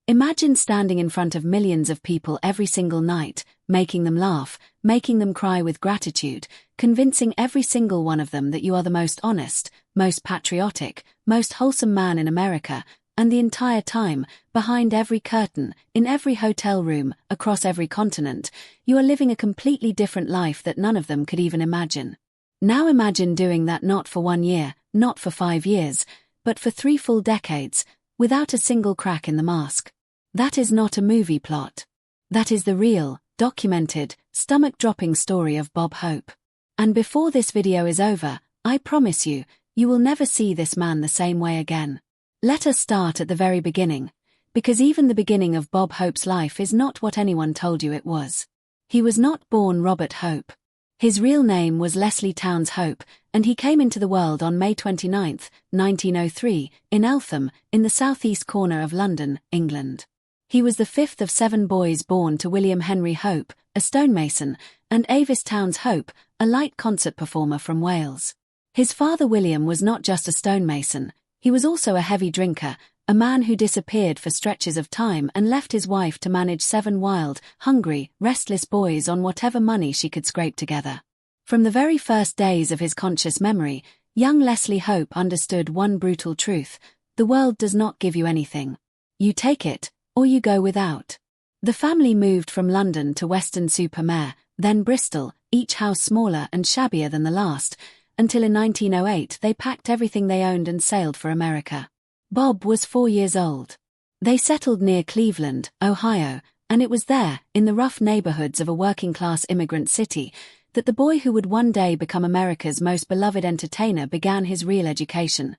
Imagine standing in front of millions of people every single night, making them laugh, making them cry with gratitude, convincing every single one of them that you are the most honest, most patriotic, most wholesome man in America, and the entire time, behind every curtain, in every hotel room, across every continent, you are living a completely different life that none of them could even imagine. Now imagine doing that not for 1 year, not for 5 years, but for 3 full decades, without a single crack in the mask. That is not a movie plot. That is the real, documented, stomach-dropping story of Bob Hope. And before this video is over, I promise you, you will never see this man the same way again. Let us start at the very beginning, because even the beginning of Bob Hope's life is not what anyone told you it was. He was not born Robert Hope. His real name was Leslie Towns Hope, and he came into the world on May 29, 1903, in Eltham, in the southeast corner of London, England. He was the 5th of 7 boys born to William Henry Hope, a stonemason, and Avis Towns Hope, a light concert performer from Wales. His father William was not just a stonemason. He was also a heavy drinker, a man who disappeared for stretches of time and left his wife to manage 7 wild, hungry, restless boys on whatever money she could scrape together. From the very first days of his conscious memory, young Leslie Hope understood one brutal truth: the world does not give you anything. You take it, or you go without. The family moved from London to Weston-super-Mare, then Bristol, each house smaller and shabbier than the last, until in 1908 they packed everything they owned and sailed for America. Bob was 4 years old. They settled near Cleveland, Ohio, and it was there, in the rough neighborhoods of a working-class immigrant city, that the boy who would one day become America's most beloved entertainer began his real education.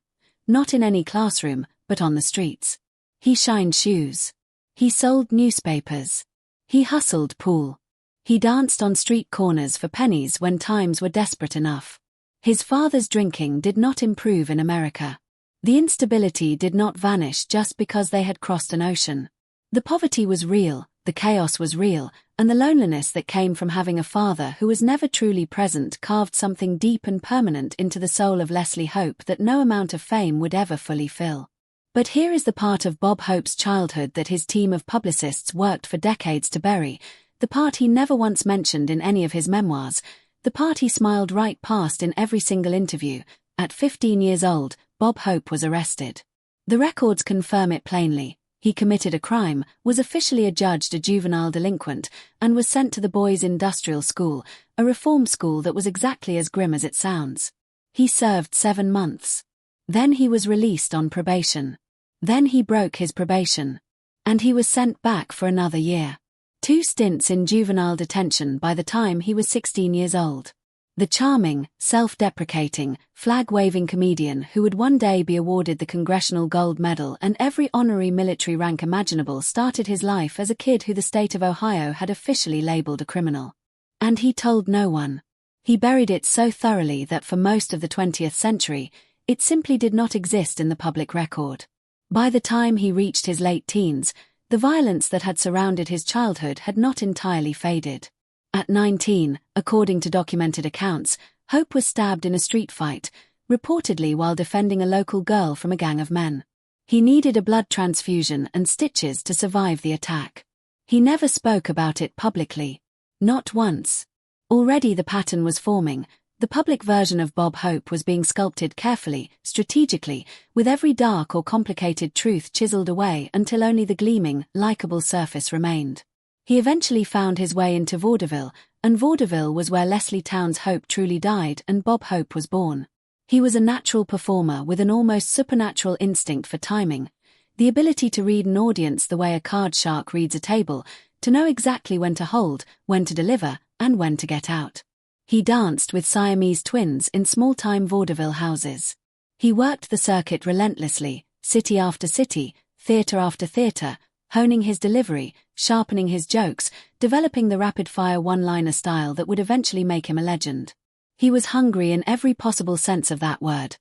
Not in any classroom, but on the streets. He shined shoes. He sold newspapers. He hustled pool. He danced on street corners for pennies when times were desperate enough. His father's drinking did not improve in America. The instability did not vanish just because they had crossed an ocean. The poverty was real, the chaos was real, and the loneliness that came from having a father who was never truly present carved something deep and permanent into the soul of Leslie Hope that no amount of fame would ever fully fill. But here is the part of Bob Hope's childhood that his team of publicists worked for decades to bury, the part he never once mentioned in any of his memoirs, the part he smiled right past in every single interview. At 15 years old, Bob Hope was arrested. The records confirm it plainly. He committed a crime, was officially adjudged a juvenile delinquent, and was sent to the Boys' Industrial School, a reform school that was exactly as grim as it sounds. He served 7 months. Then he was released on probation. Then he broke his probation. And he was sent back for another year. 2 stints in juvenile detention by the time he was 16 years old. The charming, self-deprecating, flag-waving comedian who would one day be awarded the Congressional Gold Medal and every honorary military rank imaginable started his life as a kid who the state of Ohio had officially labeled a criminal. And he told no one. He buried it so thoroughly that for most of the 20th century, it simply did not exist in the public record. By the time he reached his late teens, the violence that had surrounded his childhood had not entirely faded. At 19, according to documented accounts, Hope was stabbed in a street fight, reportedly while defending a local girl from a gang of men. He needed a blood transfusion and stitches to survive the attack. He never spoke about it publicly. Not once. Already the pattern was forming. The public version of Bob Hope was being sculpted carefully, strategically, with every dark or complicated truth chiseled away until only the gleaming, likable surface remained. He eventually found his way into vaudeville, and vaudeville was where Leslie Towns Hope truly died and Bob Hope was born. He was a natural performer with an almost supernatural instinct for timing, the ability to read an audience the way a card shark reads a table, to know exactly when to hold, when to deliver, and when to get out. He danced with Siamese twins in small-time vaudeville houses. He worked the circuit relentlessly, city after city, theatre after theatre, honing his delivery, sharpening his jokes, developing the rapid-fire one-liner style that would eventually make him a legend. He was hungry in every possible sense of that word.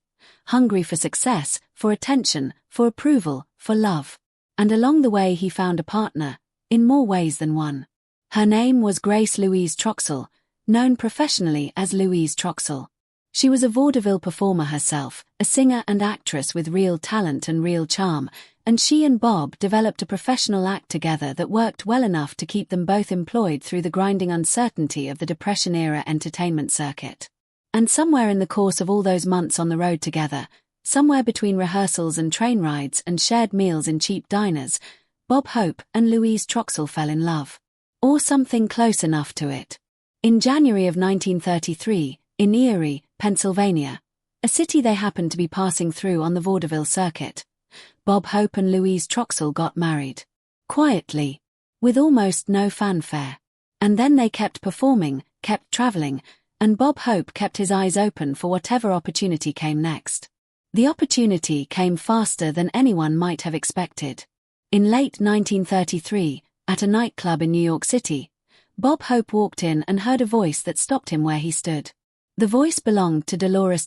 Hungry for success, for attention, for approval, for love. And along the way he found a partner, in more ways than one. Her name was Grace Louise Troxell, known professionally as Louise Troxell. She was a vaudeville performer herself, a singer and actress with real talent and real charm, and she and Bob developed a professional act together that worked well enough to keep them both employed through the grinding uncertainty of the Depression-era entertainment circuit. And somewhere in the course of all those months on the road together, somewhere between rehearsals and train rides and shared meals in cheap diners, Bob Hope and Louise Troxell fell in love. Or something close enough to it. In January of 1933, in Erie, Pennsylvania, a city they happened to be passing through on the vaudeville circuit, Bob Hope and Louise Troxell got married. Quietly. With almost no fanfare. And then they kept performing, kept traveling, and Bob Hope kept his eyes open for whatever opportunity came next. The opportunity came faster than anyone might have expected. In late 1933, at a nightclub in New York City, Bob Hope walked in and heard a voice that stopped him where he stood. The voice belonged to Dolores,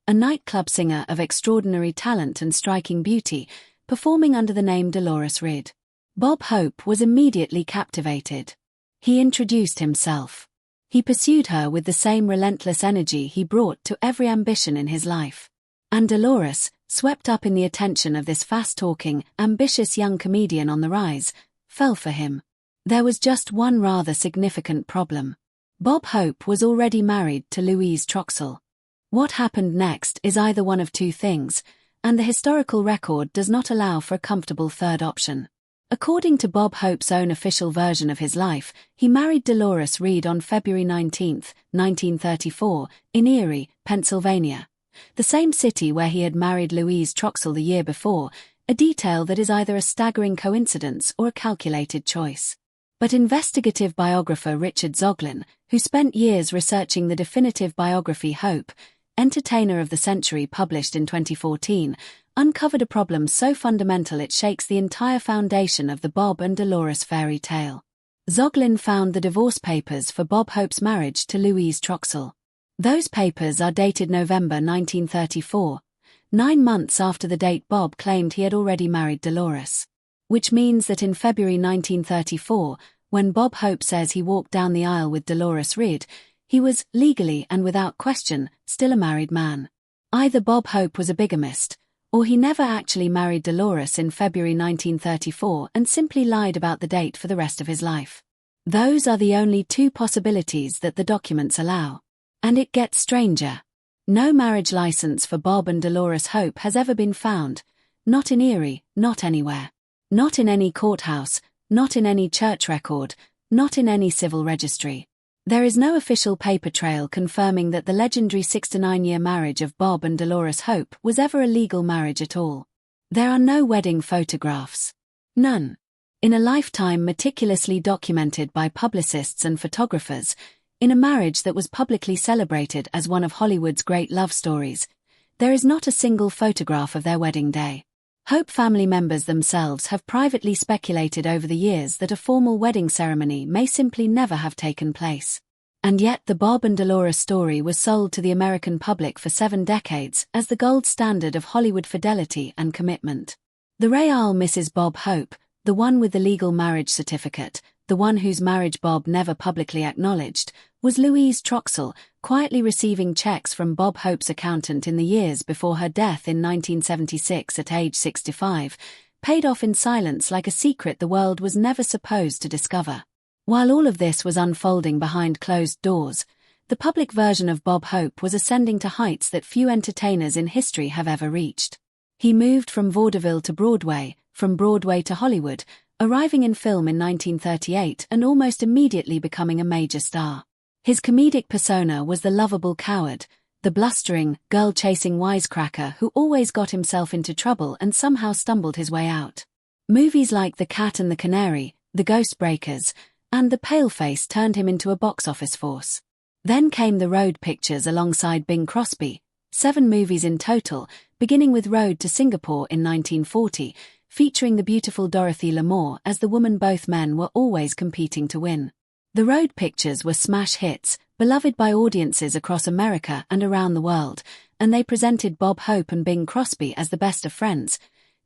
a nightclub singer of extraordinary talent and striking beauty, performing under the name Dolores Reed. Bob Hope was immediately captivated. He introduced himself. He pursued her with the same relentless energy he brought to every ambition in his life. And Dolores, swept up in the attention of this fast-talking, ambitious young comedian on the rise, fell for him. There was just one rather significant problem. Bob Hope was already married to Louise Troxell. What happened next is either one of two things, and the historical record does not allow for a comfortable third option. According to Bob Hope's own official version of his life, he married Dolores Reed on February 19, 1934, in Erie, Pennsylvania, the same city where he had married Louise Troxell the year before, a detail that is either a staggering coincidence or a calculated choice. But investigative biographer Richard Zoglin, who spent years researching the definitive biography Hope, Entertainer of the Century published in 2014, uncovered a problem so fundamental it shakes the entire foundation of the Bob and Dolores fairy tale. Zoglin found the divorce papers for Bob Hope's marriage to Louise Troxell. Those papers are dated November 1934, 9 months after the date Bob claimed he had already married Dolores. Which means that in February 1934, when Bob Hope says he walked down the aisle with Dolores Reed, he was, legally and without question, still a married man. Either Bob Hope was a bigamist, or he never actually married Dolores in February 1934 and simply lied about the date for the rest of his life. Those are the only two possibilities that the documents allow. And it gets stranger. No marriage license for Bob and Dolores Hope has ever been found, not in Erie, not anywhere. Not in any courthouse, not in any church record, not in any civil registry. There is no official paper trail confirming that the legendary 6 to 9 year marriage of Bob and Dolores Hope was ever a legal marriage at all. There are no wedding photographs. None. In a lifetime meticulously documented by publicists and photographers, in a marriage that was publicly celebrated as one of Hollywood's great love stories, there is not a single photograph of their wedding day. Hope family members themselves have privately speculated over the years that a formal wedding ceremony may simply never have taken place. And yet the Bob and Dolores story was sold to the American public for 7 decades as the gold standard of Hollywood fidelity and commitment. The real Mrs. Bob Hope, the one with the legal marriage certificate, the one whose marriage Bob never publicly acknowledged, was Louise Troxell, quietly receiving checks from Bob Hope's accountant in the years before her death in 1976 at age 65, paid off in silence like a secret the world was never supposed to discover. While all of this was unfolding behind closed doors, the public version of Bob Hope was ascending to heights that few entertainers in history have ever reached. He moved from vaudeville to Broadway, from Broadway to Hollywood, arriving in film in 1938 and almost immediately becoming a major star. His comedic persona was the lovable coward, the blustering, girl-chasing wisecracker who always got himself into trouble and somehow stumbled his way out. Movies like The Cat and the Canary, The Ghost Breakers, and The Paleface turned him into a box office force. Then came the Road pictures alongside Bing Crosby, 7 movies in total, beginning with Road to Singapore in 1940, featuring the beautiful Dorothy Lamour as the woman both men were always competing to win. The Road pictures were smash hits, beloved by audiences across America and around the world, and they presented Bob Hope and Bing Crosby as the best of friends,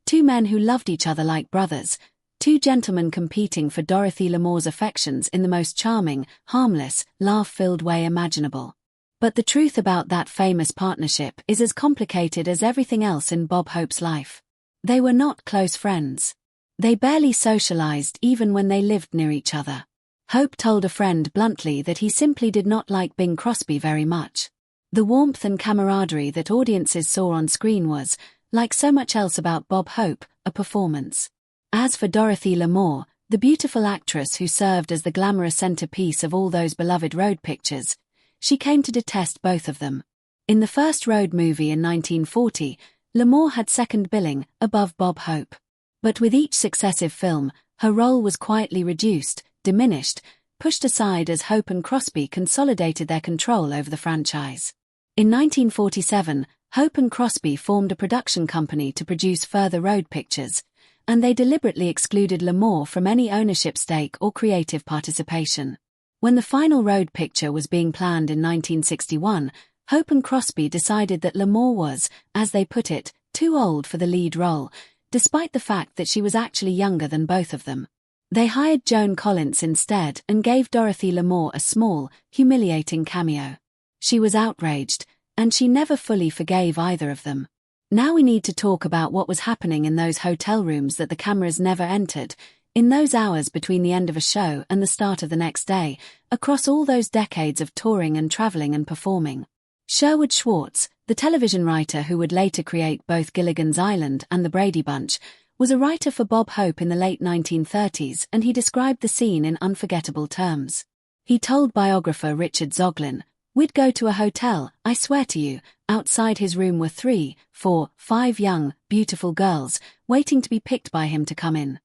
2 men who loved each other like brothers, 2 gentlemen competing for Dorothy Lamour's affections in the most charming, harmless, laugh-filled way imaginable. But the truth about that famous partnership is as complicated as everything else in Bob Hope's life. They were not close friends. They barely socialized even when they lived near each other. Hope told a friend bluntly that he simply did not like Bing Crosby very much. The warmth and camaraderie that audiences saw on screen was, like so much else about Bob Hope, a performance. As for Dorothy Lamour, the beautiful actress who served as the glamorous centerpiece of all those beloved road pictures, she came to detest both of them. In the first road movie in 1940, Lamour had second billing, above Bob Hope. But with each successive film, her role was quietly reduced, diminished, pushed aside as Hope and Crosby consolidated their control over the franchise. In 1947, Hope and Crosby formed a production company to produce further road pictures, and they deliberately excluded Lamour from any ownership stake or creative participation. When the final road picture was being planned in 1961, Hope and Crosby decided that Lamour was, as they put it, too old for the lead role, despite the fact that she was actually younger than both of them. They hired Joan Collins instead and gave Dorothy Lamour a small, humiliating cameo. She was outraged, and she never fully forgave either of them. Now we need to talk about what was happening in those hotel rooms that the cameras never entered, in those hours between the end of a show and the start of the next day, across all those decades of touring and traveling and performing. Sherwood Schwartz, the television writer who would later create both Gilligan's Island and The Brady Bunch, was a writer for Bob Hope in the late 1930s, and he described the scene in unforgettable terms. He told biographer Richard Zoglin, "We'd go to a hotel, I swear to you, outside his room were 3, 4, 5 young, beautiful girls, waiting to be picked by him to come in."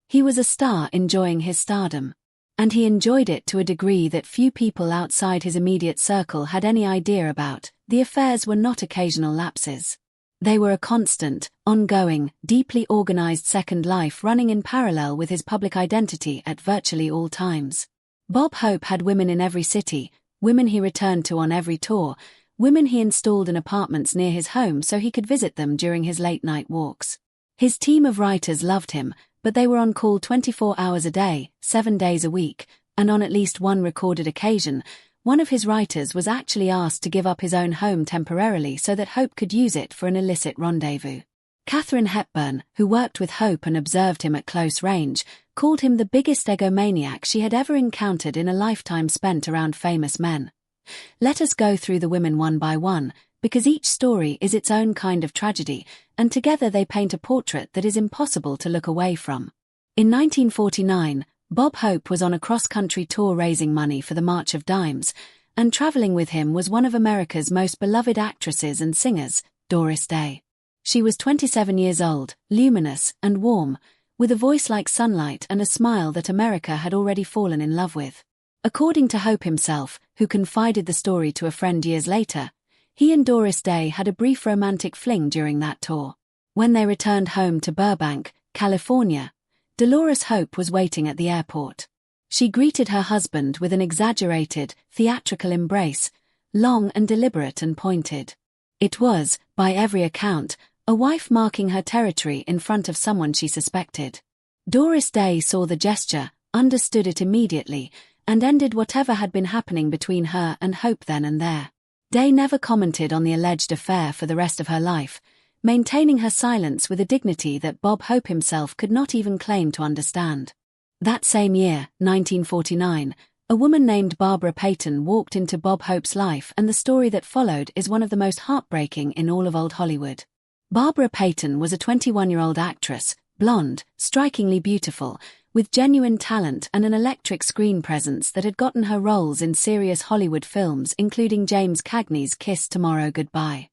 He was a star enjoying his stardom. And he enjoyed it to a degree that few people outside his immediate circle had any idea about. The affairs were not occasional lapses. They were a constant, ongoing, deeply organized second life running in parallel with his public identity at virtually all times. Bob Hope had women in every city, women he returned to on every tour, women he installed in apartments near his home so he could visit them during his late-night walks. His team of writers loved him, but they were on call 24 hours a day, 7 days a week, and on at least one recorded occasion, one of his writers was actually asked to give up his own home temporarily so that Hope could use it for an illicit rendezvous. Katharine Hepburn, who worked with Hope and observed him at close range, called him the biggest egomaniac she had ever encountered in a lifetime spent around famous men. Let us go through the women one by one, because each story is its own kind of tragedy, and together they paint a portrait that is impossible to look away from. In 1949, Bob Hope was on a cross-country tour raising money for the March of Dimes, and traveling with him was one of America's most beloved actresses and singers, Doris Day. She was 27 years old, luminous and warm, with a voice like sunlight and a smile that America had already fallen in love with. According to Hope himself, who confided the story to a friend years later, he and Doris Day had a brief romantic fling during that tour. When they returned home to Burbank, California, Dolores Hope was waiting at the airport. She greeted her husband with an exaggerated, theatrical embrace, long and deliberate and pointed. It was, by every account, a wife marking her territory in front of someone she suspected. Doris Day saw the gesture, understood it immediately, and ended whatever had been happening between her and Hope then and there. Day never commented on the alleged affair for the rest of her life, maintaining her silence with a dignity that Bob Hope himself could not even claim to understand. That same year, 1949, a woman named Barbara Payton walked into Bob Hope's life, and the story that followed is one of the most heartbreaking in all of old Hollywood. Barbara Payton was a 21-year-old actress, blonde, strikingly beautiful, with genuine talent and an electric screen presence that had gotten her roles in serious Hollywood films including James Cagney's Kiss Tomorrow Goodbye.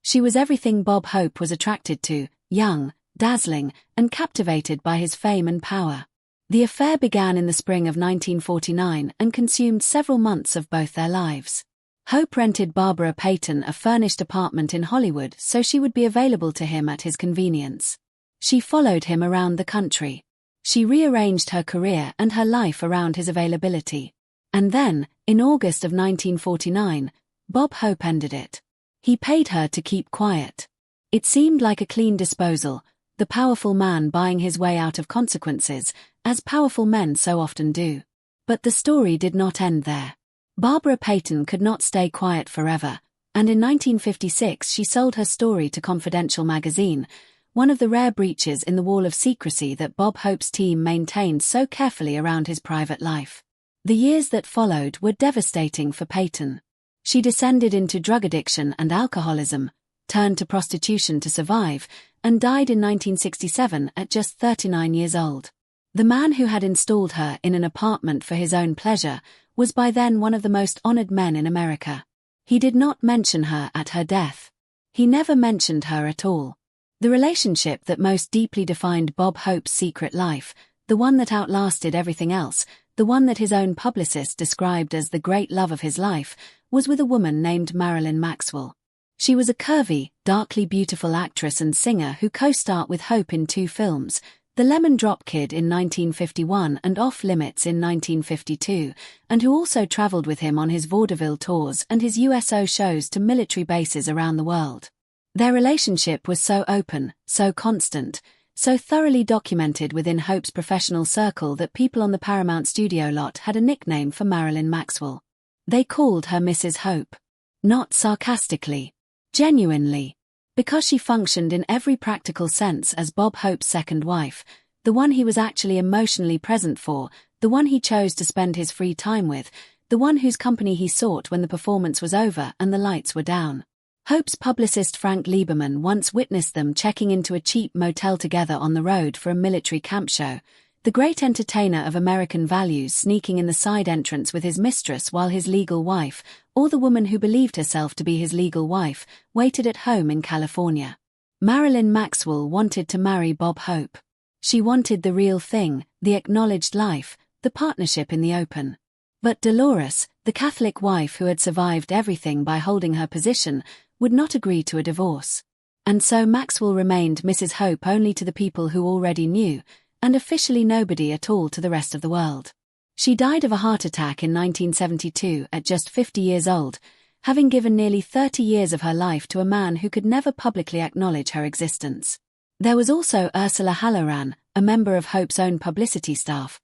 She was everything Bob Hope was attracted to, young, dazzling, and captivated by his fame and power. The affair began in the spring of 1949 and consumed several months of both their lives. Hope rented Barbara Payton a furnished apartment in Hollywood so she would be available to him at his convenience. She followed him around the country. She rearranged her career and her life around his availability. And then, in August of 1949, Bob Hope ended it. He paid her to keep quiet. It seemed like a clean disposal, the powerful man buying his way out of consequences, as powerful men so often do. But the story did not end there. Barbara Payton could not stay quiet forever, and in 1956 she sold her story to Confidential magazine, one of the rare breaches in the wall of secrecy that Bob Hope's team maintained so carefully around his private life. The years that followed were devastating for Peyton. She descended into drug addiction and alcoholism, turned to prostitution to survive, and died in 1967 at just 39 years old. The man who had installed her in an apartment for his own pleasure was by then one of the most honored men in America. He did not mention her at her death. He never mentioned her at all. The relationship that most deeply defined Bob Hope's secret life, the one that outlasted everything else, the one that his own publicist described as the great love of his life, was with a woman named Marilyn Maxwell. She was a curvy, darkly beautiful actress and singer who co-starred with Hope in 2 films, The Lemon Drop Kid in 1951 and Off Limits in 1952, and who also traveled with him on his vaudeville tours and his USO shows to military bases around the world. Their relationship was so open, so constant, so thoroughly documented within Hope's professional circle that people on the Paramount studio lot had a nickname for Marilyn Maxwell. They called her Mrs. Hope. Not sarcastically. Genuinely. Because she functioned in every practical sense as Bob Hope's second wife, the one he was actually emotionally present for, the one he chose to spend his free time with, the one whose company he sought when the performance was over and the lights were down. Hope's publicist Frank Lieberman once witnessed them checking into a cheap motel together on the road for a military camp show, the great entertainer of American values sneaking in the side entrance with his mistress while his legal wife, or the woman who believed herself to be his legal wife, waited at home in California. Marilyn Maxwell wanted to marry Bob Hope. She wanted the real thing, the acknowledged life, the partnership in the open. But Dolores, the Catholic wife who had survived everything by holding her position, would not agree to a divorce. And so Maxwell remained Mrs. Hope only to the people who already knew, and officially nobody at all to the rest of the world. She died of a heart attack in 1972 at just 50 years old, having given nearly 30 years of her life to a man who could never publicly acknowledge her existence. There was also Ursula Halloran, a member of Hope's own publicity staff,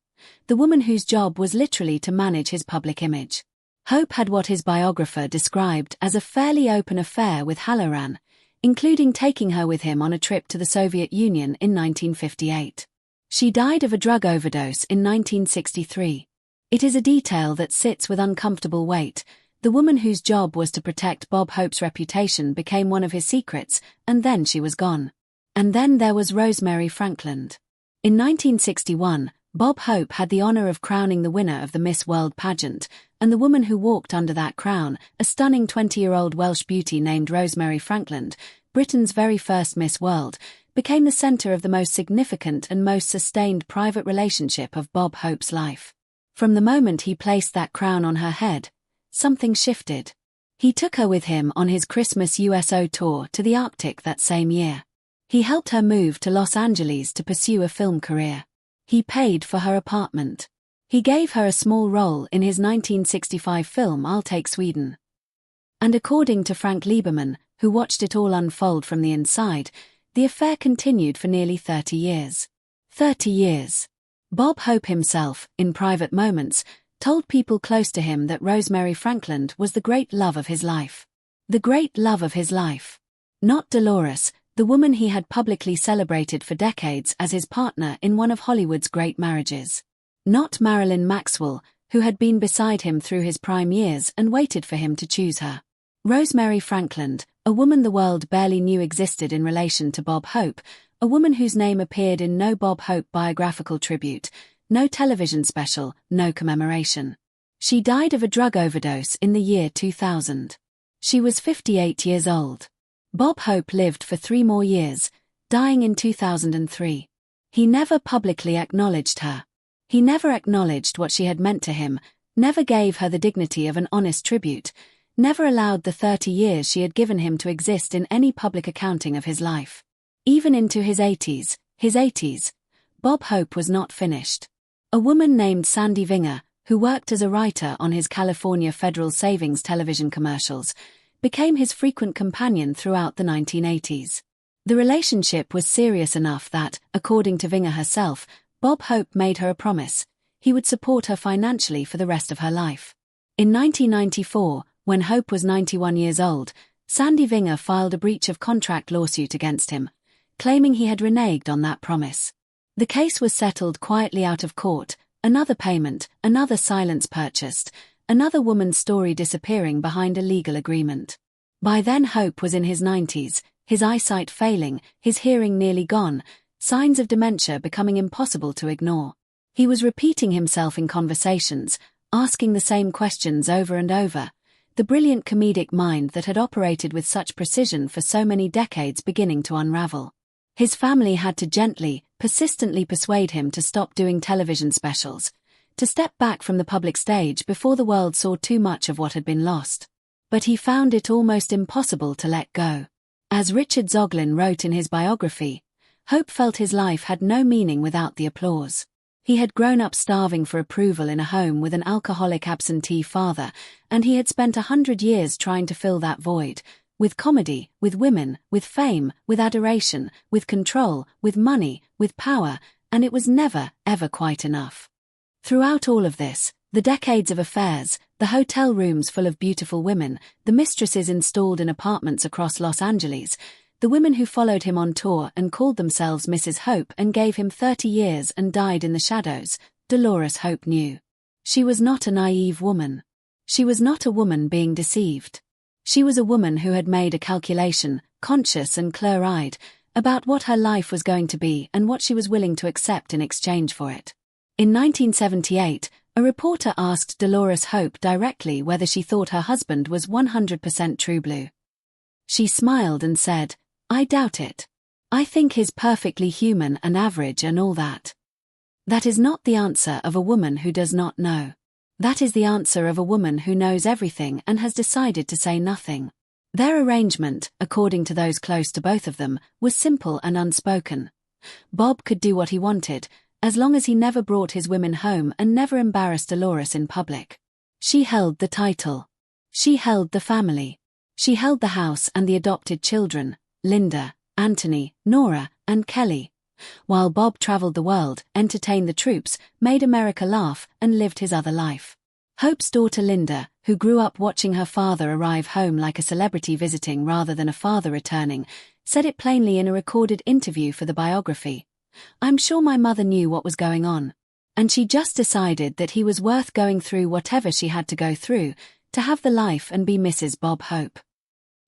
the woman whose job was literally to manage his public image. Hope had what his biographer described as a fairly open affair with Halloran, including taking her with him on a trip to the Soviet Union in 1958. She died of a drug overdose in 1963. It is a detail that sits with uncomfortable weight. The woman whose job was to protect Bob Hope's reputation became one of his secrets, and then she was gone. And then there was Rosemary Franklin. In 1961, Bob Hope had the honor of crowning the winner of the Miss World pageant, and the woman who walked under that crown, a stunning 20-year-old Welsh beauty named Rosemary Franklin, Britain's very first Miss World, became the center of the most significant and most sustained private relationship of Bob Hope's life. From the moment he placed that crown on her head, something shifted. He took her with him on his Christmas USO tour to the Arctic that same year. He helped her move to Los Angeles to pursue a film career. He paid for her apartment. He gave her a small role in his 1965 film I'll Take Sweden. And according to Frank Lieberman, who watched it all unfold from the inside, the affair continued for nearly 30 years. 30 years. Bob Hope himself, in private moments, told people close to him that Rosemary Franklin was the great love of his life. The great love of his life. Not Dolores, the woman he had publicly celebrated for decades as his partner in one of Hollywood's great marriages. Not Marilyn Maxwell, who had been beside him through his prime years and waited for him to choose her. Rosemary Franklin, a woman the world barely knew existed in relation to Bob Hope, a woman whose name appeared in no Bob Hope biographical tribute, no television special, no commemoration. She died of a drug overdose in the year 2000. She was 58 years old. Bob Hope lived for 3 more years, dying in 2003. He never publicly acknowledged her. He never acknowledged what she had meant to him, never gave her the dignity of an honest tribute, never allowed the 30 years she had given him to exist in any public accounting of his life. Even into his 80s, Bob Hope was not finished. A woman named Sandy Vinger, who worked as a writer on his California Federal Savings television commercials, became his frequent companion throughout the 1980s. The relationship was serious enough that, according to Vinger herself, Bob Hope made her a promise: he would support her financially for the rest of her life. In 1994, when Hope was 91 years old, Sandy Vinger filed a breach of contract lawsuit against him, claiming he had reneged on that promise. The case was settled quietly out of court, another payment, another silence purchased, another woman's story disappearing behind a legal agreement. By then Hope was in his 90s, his eyesight failing, his hearing nearly gone, signs of dementia becoming impossible to ignore. He was repeating himself in conversations, asking the same questions over and over, the brilliant comedic mind that had operated with such precision for so many decades beginning to unravel. His family had to gently, persistently persuade him to stop doing television specials, to step back from the public stage before the world saw too much of what had been lost. But he found it almost impossible to let go. As Richard Zoglin wrote in his biography, Hope felt his life had no meaning without the applause. He had grown up starving for approval in a home with an alcoholic absentee father, and he had spent 100 years trying to fill that void, with comedy, with women, with fame, with adoration, with control, with money, with power, and it was never, ever quite enough. Throughout all of this, the decades of affairs, the hotel rooms full of beautiful women, the mistresses installed in apartments across Los Angeles, the women who followed him on tour and called themselves Mrs. Hope and gave him 30 years and died in the shadows, Dolores Hope knew. She was not a naive woman. She was not a woman being deceived. She was a woman who had made a calculation, conscious and clear-eyed, about what her life was going to be and what she was willing to accept in exchange for it. In 1978, a reporter asked Dolores Hope directly whether she thought her husband was 100% true blue. She smiled and said, "I doubt it. I think he's perfectly human and average and all that." That is not the answer of a woman who does not know. That is the answer of a woman who knows everything and has decided to say nothing. Their arrangement, according to those close to both of them, was simple and unspoken. Bob could do what he wanted, as long as he never brought his women home and never embarrassed Dolores in public. She held the title. She held the family. She held the house and the adopted children, Linda, Anthony, Nora, and Kelly. While Bob traveled the world, entertained the troops, made America laugh, and lived his other life. Hope's daughter Linda, who grew up watching her father arrive home like a celebrity visiting rather than a father returning, said it plainly in a recorded interview for the biography. "I'm sure my mother knew what was going on. And she just decided that he was worth going through whatever she had to go through, to have the life and be Mrs. Bob Hope."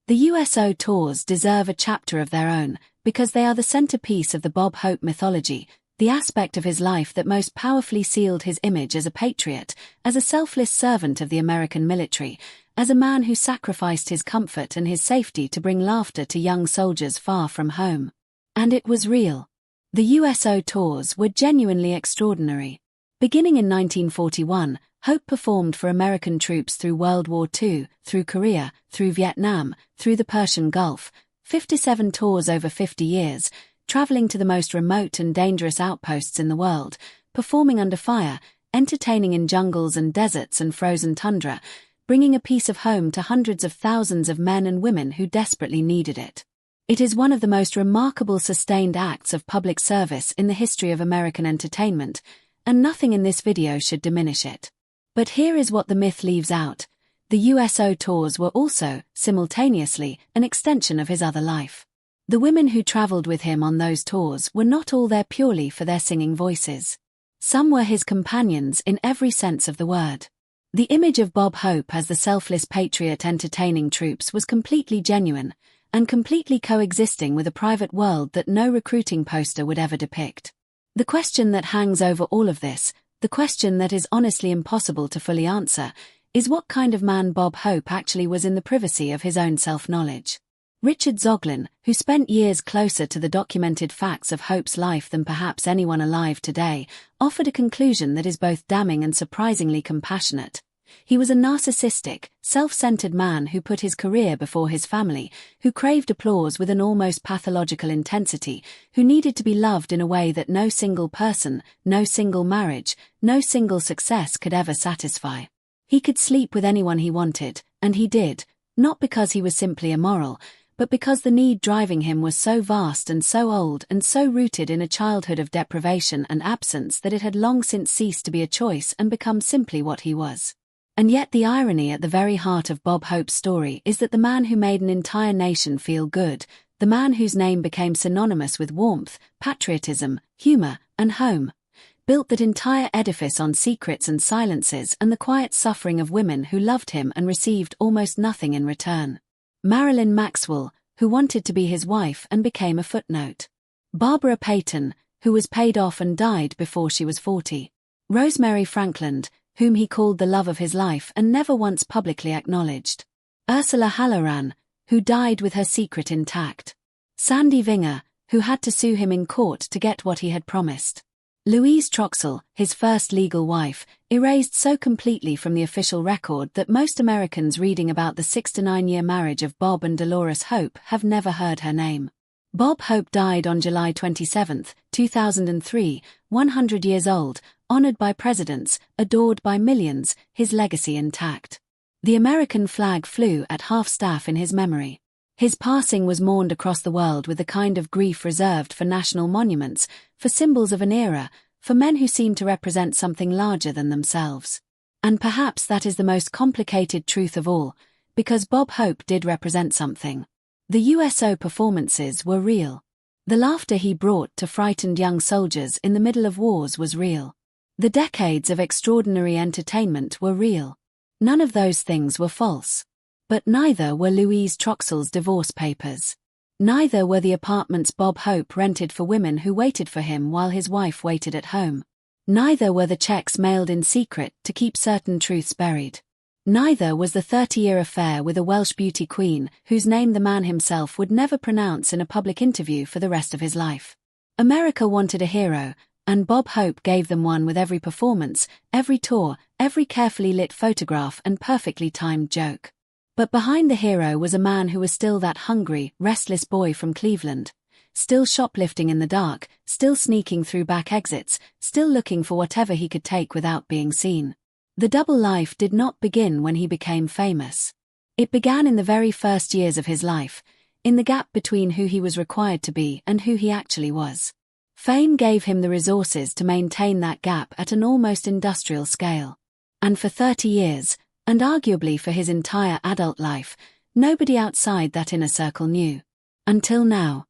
The USO tours deserve a chapter of their own, because they are the centerpiece of the Bob Hope mythology, the aspect of his life that most powerfully sealed his image as a patriot, as a selfless servant of the American military, as a man who sacrificed his comfort and his safety to bring laughter to young soldiers far from home. And it was real. The USO tours were genuinely extraordinary. Beginning in 1941, Hope performed for American troops through World War II, through Korea, through Vietnam, through the Persian Gulf, 57 tours over 50 years, traveling to the most remote and dangerous outposts in the world, performing under fire, entertaining in jungles and deserts and frozen tundra, bringing a piece of home to hundreds of thousands of men and women who desperately needed it. It is one of the most remarkable sustained acts of public service in the history of American entertainment, and nothing in this video should diminish it. But here is what the myth leaves out. The USO tours were also, simultaneously, an extension of his other life. The women who traveled with him on those tours were not all there purely for their singing voices. Some were his companions in every sense of the word. The image of Bob Hope as the selfless patriot entertaining troops was completely genuine, and completely coexisting with a private world that no recruiting poster would ever depict. The question that hangs over all of this, the question that is honestly impossible to fully answer, is what kind of man Bob Hope actually was in the privacy of his own self-knowledge. Richard Zoglin, who spent years closer to the documented facts of Hope's life than perhaps anyone alive today, offered a conclusion that is both damning and surprisingly compassionate. He was a narcissistic, self-centered man who put his career before his family, who craved applause with an almost pathological intensity, who needed to be loved in a way that no single person, no single marriage, no single success could ever satisfy. He could sleep with anyone he wanted, and he did, not because he was simply immoral, but because the need driving him was so vast and so old and so rooted in a childhood of deprivation and absence that it had long since ceased to be a choice and become simply what he was. And yet the irony at the very heart of Bob Hope's story is that the man who made an entire nation feel good, the man whose name became synonymous with warmth, patriotism, humor, and home, built that entire edifice on secrets and silences and the quiet suffering of women who loved him and received almost nothing in return. Marilyn Maxwell, who wanted to be his wife and became a footnote. Barbara Payton, who was paid off and died before she was 40. Rosemary Franklin, whom he called the love of his life and never once publicly acknowledged. Ursula Halloran, who died with her secret intact. Sandy Vinger, who had to sue him in court to get what he had promised. Louise Troxell, his first legal wife, erased so completely from the official record that most Americans reading about the 6 to 9 year marriage of Bob and Dolores Hope have never heard her name. Bob Hope died on July 27, 2003, 100 years old, honored by presidents, adored by millions, his legacy intact. The American flag flew at half-staff in his memory. His passing was mourned across the world with the kind of grief reserved for national monuments, for symbols of an era, for men who seemed to represent something larger than themselves. And perhaps that is the most complicated truth of all, because Bob Hope did represent something. The USO performances were real. The laughter he brought to frightened young soldiers in the middle of wars was real. The decades of extraordinary entertainment were real. None of those things were false. But neither were Louise Troxell's divorce papers. Neither were the apartments Bob Hope rented for women who waited for him while his wife waited at home. Neither were the checks mailed in secret to keep certain truths buried. Neither was the 30-year affair with a Welsh beauty queen whose name the man himself would never pronounce in a public interview for the rest of his life. America wanted a hero, and Bob Hope gave them one with every performance, every tour, every carefully lit photograph and perfectly timed joke. But behind the hero was a man who was still that hungry, restless boy from Cleveland, still shoplifting in the dark, still sneaking through back exits, still looking for whatever he could take without being seen. The double life did not begin when he became famous. It began in the very first years of his life, in the gap between who he was required to be and who he actually was. Fame gave him the resources to maintain that gap at an almost industrial scale. And for 30 years, and arguably for his entire adult life, nobody outside that inner circle knew. Until now.